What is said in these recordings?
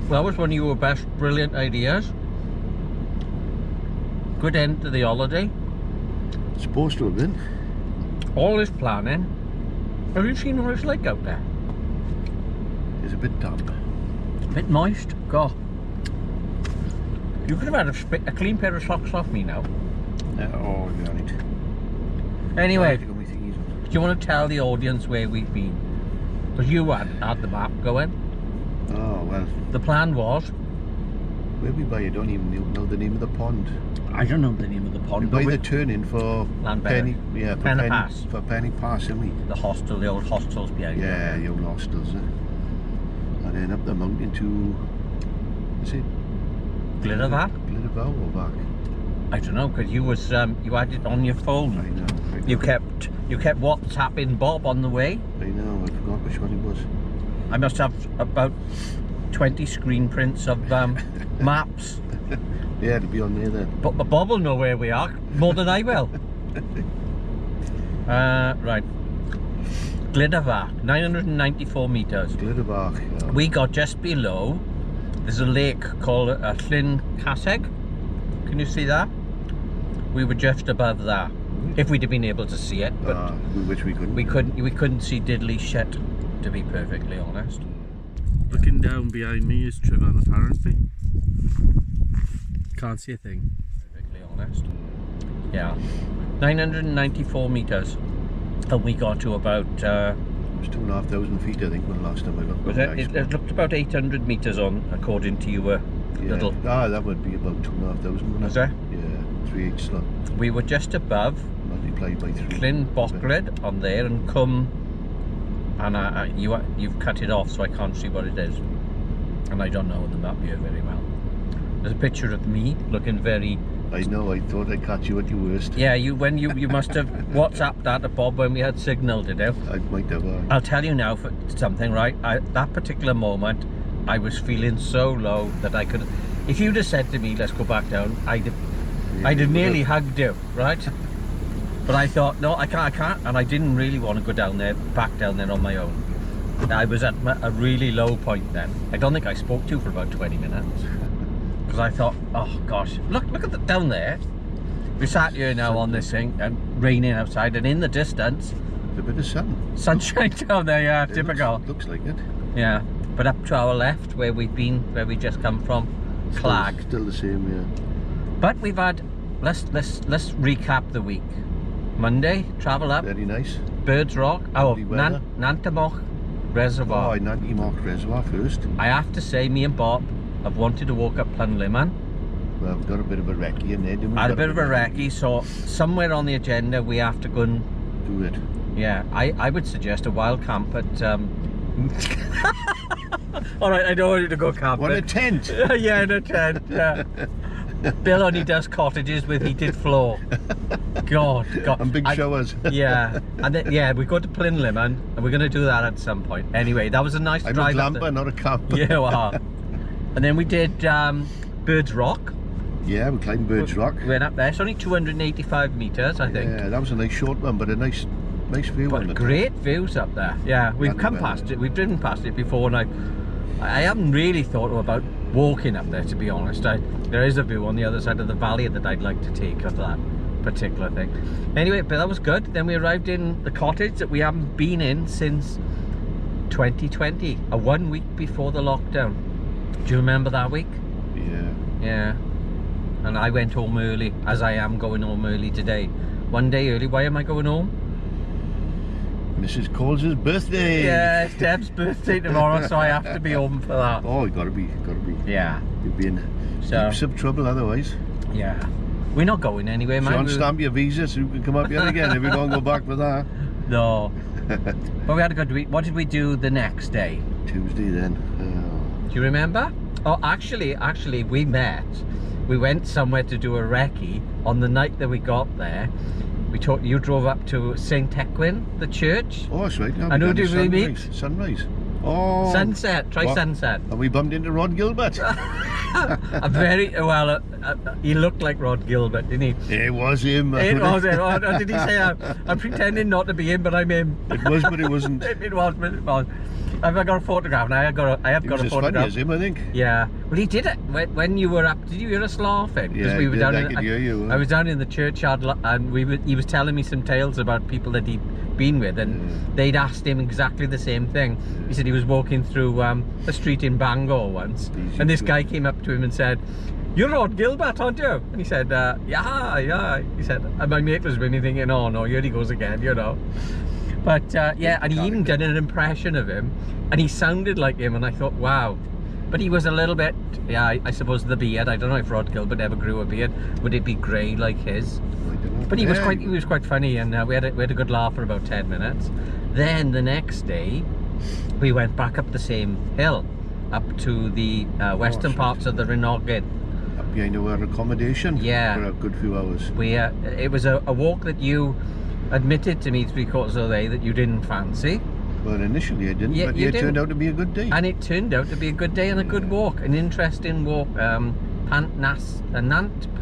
That was one of your best brilliant ideas. Good end to the holiday. It's supposed to have been. All this planning. Have you seen what it's like out there? It's a bit damp. A bit moist. God. You could have had a clean pair of socks off me now. Oh, you're right. Anyway, do you want to tell the audience where we've been? Because you had the map going. Oh, well. The plan was... Where we buy, I don't even know the name of the pond. I don't know the name of the pond. We buy the turn-in for Penny Pass. For Penny Pass, isn't we? The hostel, the old hostels behind. Yeah, the old hostels. And then up the mountain to... Is it? Glyderau? Glyderau or back? I don't know, because you was you had it on your phone. I know. You kept WhatsApping Bob on the way. I know, I forgot which one it was. I must have about 20 screen prints of maps. Yeah, it'll be on there then. But Bob will know where we are more than I will. Right. Glyderau, 994 meters. Glyderau. Yeah. We got just below. There's a lake called Llyn Caseg. Can you see that? We were just above that. If we'd have been able to see it, but which we couldn't. We couldn't see diddly shit, to be perfectly honest. Looking down behind me is Trevor, apparently. Can't see a thing, perfectly honest. Yeah, 994 meters, and we got to about. It was 2,500 feet, I think, when last time I looked. Was it? It looked about 800 meters on, according to your little. Ah, that would be about 2,500. Was it? Yeah, 3/8 slot. We were just above. Multiplied by 3. Llyn Bockled on there, and come. And you've cut it off, so I can't see what it is, and I don't know the map here very well. There's a picture of me looking very. I know. I thought I'd catch you at your worst. Yeah, you must have WhatsApped that to Bob when we had signal, did you? I might have. I'll tell you now for something, right? That particular moment, I was feeling so low that I could. If you'd have said to me, "Let's go back down," I'd have nearly hugged you, right? But I thought, no, I can't, and I didn't really want to go back down there on my own. I was at a really low point then. I don't think I spoke to you for about 20 minutes. Because I thought, oh gosh, look at down there. We sat here now on this thing, and raining outside, and in the distance... There's a bit of sun. Sunshine down there, yeah, typical. Looks like it. Yeah, but up to our left, where we've been, where we just come from, Clag. Still the same, yeah. But we've had, let's recap the week. Monday, travel up. Very nice. Birds Rock. Nantamoch Reservoir. Oh, Nantamoch Reservoir first. I have to say, me and Bob have wanted to walk up Plynlimmon. Well, we've got a bit of a recce in there, didn't we? Had a bit of a recce, so somewhere on the agenda we have to go and... do it. Yeah, I would suggest a wild camp at... Alright, I don't want you to go camping. What, a tent? Yeah, in a tent, yeah. Bill only does cottages with heated floor. God. And big showers. Yeah, and then, yeah, we go to Plynlimmon, and we're going to do that at some point. Anyway, that was a nice drive. I'm a glamper, not a camper. Yeah, you are. And then we did Birds Rock. Yeah, we climbed Birds Rock. We went up there. It's only 285 meters, I think. Yeah, that was a nice short one, but a nice view. But great views up there. Yeah, we've come past it. We've driven past it before, and I haven't really thought about walking up there, to be honest. There is a view on the other side of the valley that I'd like to take of that particular thing. Anyway, but that was good. Then we arrived in the cottage that we haven't been in since 2020, 1 week before the lockdown. Do you remember that week? Yeah. Yeah. And I went home early, as I am going home early today. One day early. Why am I going home? Mrs. Coles' birthday. Yeah, it's Deb's birthday tomorrow, so I have to be home for that. Oh, you gotta be. Yeah. You'd be in heaps of trouble otherwise. Yeah. We're not going anywhere, man. Don't stamp your visa so you can come up here again if you don't go back for that. No. But we had a good week. What did we do the next day? Tuesday then. Do you remember? Oh, actually, we met. We went somewhere to do a recce on the night that we got there. You drove up to St. Equin, the church. Oh, that's right. And who did we meet? Sunrise. Oh. Sunset. Try What? Sunset. And we bumped into Rod Gilbert. A very well. He looked like Rod Gilbert, didn't he? It was him. It was him. Or did he say, I'm pretending not to be him, but I'm him? It was, but it wasn't. It was, but it was. I've got a photograph, and I have got a It was as photograph. funny as him, I think. Yeah. Well, he did it when you were up. Did you hear us laughing? Yeah, we were down I in, could hear you. I was down in the churchyard, and he was telling me some tales about people that he'd been with, and they'd asked him exactly the same thing. He said he was walking through a street in Bangor once, and this guy came up to him and said, "You're Rod Gilbert, aren't you?" And he said, yeah. He said, and my mate was really thinking, "Oh no, here he goes again," you know. But yeah, and he even did an impression of him, and he sounded like him, and I thought, wow. But he was a little bit, yeah, I suppose the beard. I don't know if Rod Gilbert ever grew a beard. Would it be grey like his? But he was quite funny, and we had a good laugh for about 10 minutes. Then the next day, we went back up the same hill, up to the western parts of the Rhinoggyn. Up behind our accommodation. Yeah. For a good few hours. It was a walk that you admitted to me 3/4 of the way that you didn't fancy. Well, initially I didn't, Yeah, but you it didn't. turned out to be a good day. And it turned out to be a good day and a good walk, an interesting walk. Nant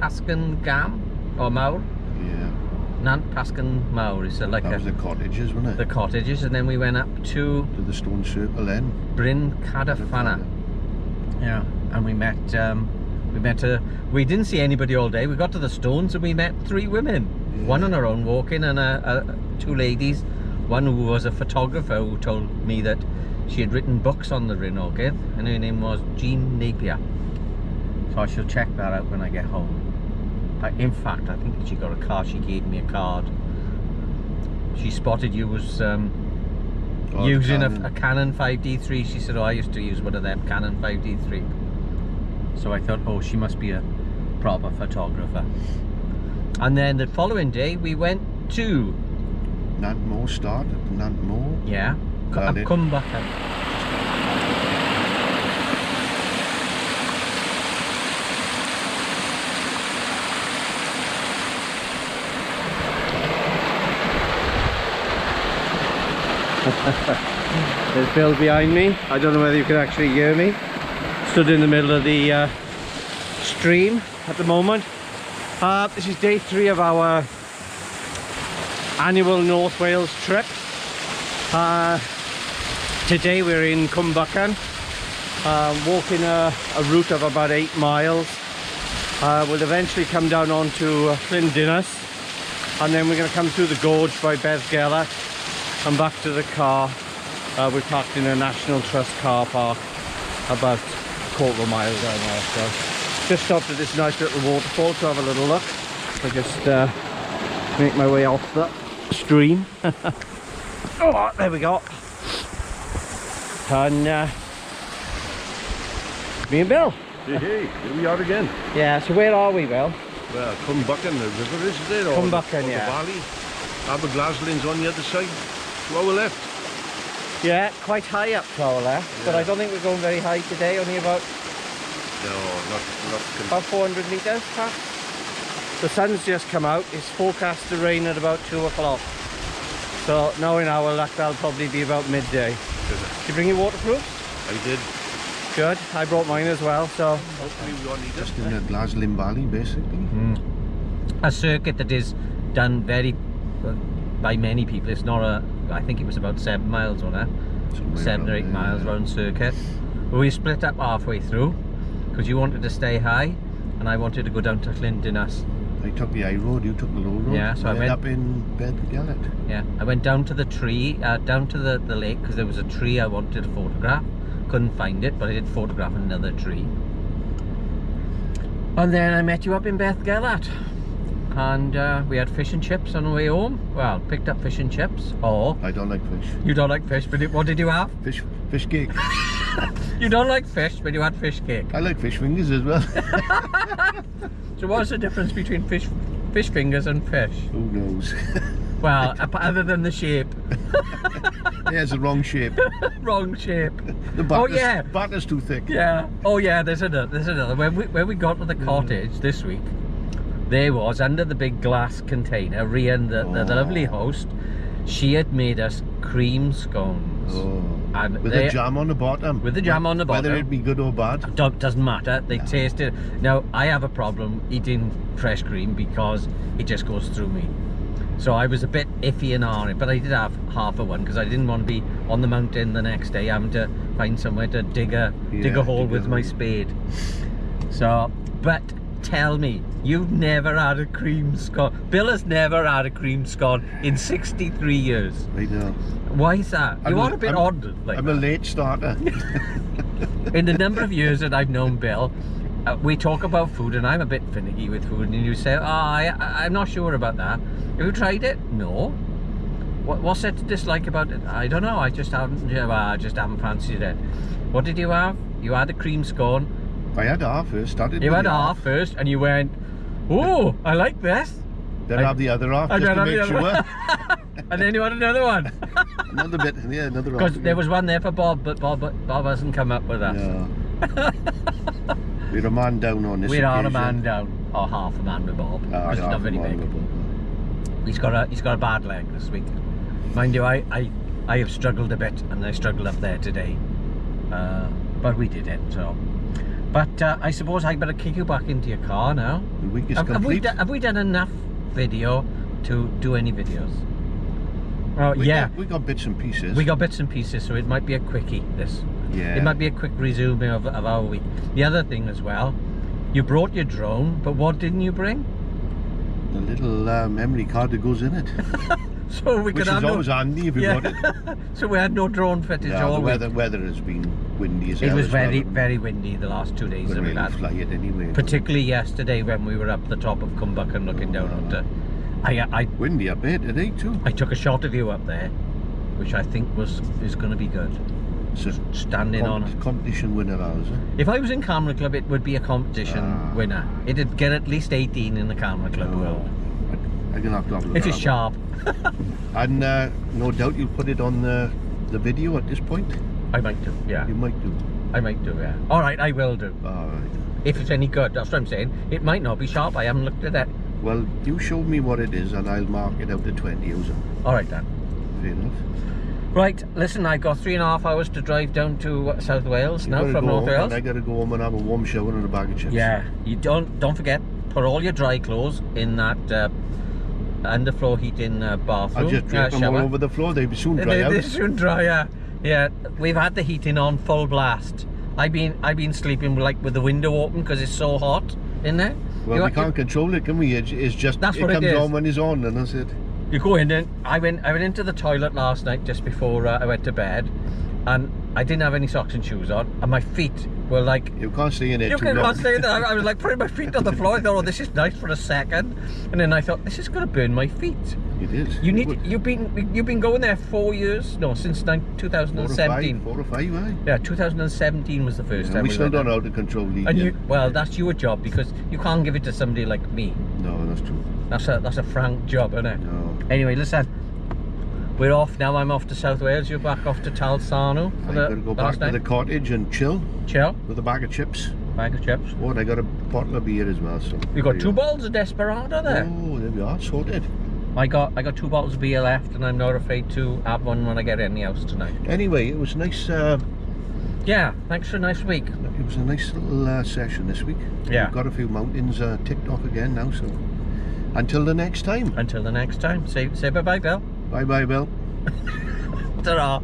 Pascan Gam or Mawr. Yeah. Nant Pascan Mawr is like That was the cottages, wasn't it? the cottages, and then we went up to To the stone circle then. Bryn Cadafana. Yeah, and we met we didn't see anybody all day. We got to the stones and we met 3 women. Yeah. One on her own walking, and 2 ladies. One who was a photographer who told me that she had written books on the Rhinoggyn, and her name was Jean Napier. So I shall check that out when I get home. In fact, I think she got a card. She gave me a card. She spotted you was using a Canon 5D3. She said, "Oh, I used to use one of them, Canon 5D3." So I thought, oh, she must be a proper photographer. And then the following day, we went to Nantmore start at Nantmore. yeah, Well, Cumbucken. There's Bill behind me. I don't know whether you can actually hear me. Stood in the middle of the stream at the moment. This is day 3 of our annual North Wales trip. Today we're in Cumbucken, walking a route of about 8 miles. We'll eventually come down onto Llyndinas, and then we're going to come through the gorge by Beddgelert and back to the car. We're parked in a National Trust car park about a 1/4 mile down there. So just stopped at this nice little waterfall to have a little look. I just make my way off the stream. Oh, there we go. And me and Bill. Hey, here we are again. Yeah, so where are we, Bill? Well, Cumbucken, the river is there, or Cumbucken, yeah. the valley. Aberglaslin's on the other side. To our left. Yeah, quite high up to our left, but Yeah. I don't think we're going very high today, only about No, not. about 400 metres perhaps. The sun's just come out. It's forecast to rain at about 2 o'clock. So knowing our luck, that'll probably be about midday. Did you bring your waterproof? I did. Good. I brought mine as well, so. Hopefully we won't need it. Just in the Glaslin Valley, basically. A circuit that is done by many people. It's not a, I think it was about 7 miles on it. Somewhere 7 or around 8 there, miles yeah. round circuit. But we split up halfway through because you wanted to stay high and I wanted to go down to Llyndinas. I took the high road, you took the low road. Yeah, so I ended went up in Beddgelert. Yeah, I went down to the tree, down to the lake, because there was a tree I wanted to photograph. Couldn't find it, but I did photograph another tree. And then I met you up in Beddgelert. And we had fish and chips on the way home. Well, picked up fish and chips. Or I don't like fish. you don't like fish, but what did you have? Fish cake. You don't like fish, but you had fish cake. I like fish fingers as well. So what's the difference between fish fingers and fish? Who knows? Well, other than the shape. Yeah, it's the wrong shape. Wrong shape. The batter's, yeah. batter's too thick. Yeah. Oh yeah, there's another. When we got to the cottage this week, there was under the big glass container, Rian, the lovely host, she had made us cream scones. Oh. and With the jam on the bottom. With the jam on the bottom. Whether it be good or bad. Doesn't matter. They taste it. Now, I have a problem eating fresh cream because it just goes through me. So I was a bit iffy on it, but I did have half of one because I didn't want to be on the mountain the next day having to find somewhere to dig a hole with my spade. So, but tell me, you've never had a cream scone. Bill has never had a cream scone in 63 years. I know. Why is that? You are a bit odd. Like I'm a late starter. In the number of years that I've known Bill, we talk about food, and I'm a bit finicky with food, and you say, oh, I'm not sure about that. Have you tried it? No. What's there to dislike about it? I don't know. I just haven't fancied it. What did you have? You had a cream scone. I had half first. You had half first, and you went, oh, I like this. Then I have the other half just to make sure. And then you had another one. Another bit, yeah, another half. Because there was one there for Bob, but Bob hasn't come up with us. No. We're a man down on this We occasion. are a man down, or half a man with Bob. Because he's not very big. He's got a bad leg this week. Mind you, I have struggled a bit, and I struggled up there today. But we did it, so. But I suppose I better kick you back into your car now. The week is Have we done enough video to do any videos? Oh, yeah. We got bits and pieces. We got bits and pieces, so it might be a quickie, this. Yeah. It might be a quick resume of our week. The other thing as well, you brought your drone, but what didn't you bring? The little memory card that goes in it. So we could Which is always handy if you got it. So we had no drone footage all week. The weather has been windy as hell. It was very windy the last 2 days that we had. Fly it anyway. Particularly yesterday when we were up the top of Cumbuck looking down onto. Windy up there today too. I took a shot of you up there, which I think is going to be good. So standing on it. Competition winner, ours. If I was in Camera Club, it would be a competition winner. It'd get at least 18 in the Camera Club world. I'm gonna have to have a look. If it's sharp. And no doubt you'll put it on the video at this point. I might do, yeah. You might do. I might do, yeah. All right, I will do. All right. If it's any good, that's what I'm saying. It might not be sharp. I haven't looked at it. Well, you show me what it is, and I'll mark it out to 20. All right then. Fair enough. Right, listen, I've got 3.5 hours to drive down to South Wales now from North Wales. I gotta go home and have a warm shower and a bag of chips. Yeah, you don't forget, put all your dry clothes in that underfloor heating bathroom. I'll just drape them all over the floor. They'll soon dry out. They soon dry, yeah. Yeah, we've had the heating on full blast. I've been sleeping with the window open because it's so hot in there. Well, we can't control it, can we? It's just that's what it comes on when it's on, and that's it. You go in and I went into the toilet last night just before I went to bed, and I didn't have any socks and shoes on, and my feet were like... You can't stay in there too long. You can't stay in there. I was like putting my feet on the floor. I thought, oh, this is nice for a second, and then I thought, this is going to burn my feet. It is. You've been going there 4 years? No, since 2017. 4 or 5, right? Yeah, 2017 was the first time. We still don't know how to control these. And well, that's your job because you can't give it to somebody like me. No, that's true. That's a frank job, isn't it? No. Anyway, listen. We're off now. I'm off to South Wales. You're back off to Talsano. I'm going to go back to the cottage and chill. Chill. With a bag of chips. Bag of chips. Oh, and I got a bottle of beer as well. So you got 2 bottles of Desperado there. Oh, there we are. Sorted. I got 2 bottles of beer left, and I'm not afraid to have one when I get in the house tonight. Anyway, it was nice. Yeah, thanks for a nice week. It was a nice little session this week. Yeah. We've got a few mountains ticked off again now. So until the next time. Until the next time. Say bye-bye, Bill. Bye-bye, Bill. Ta-ra.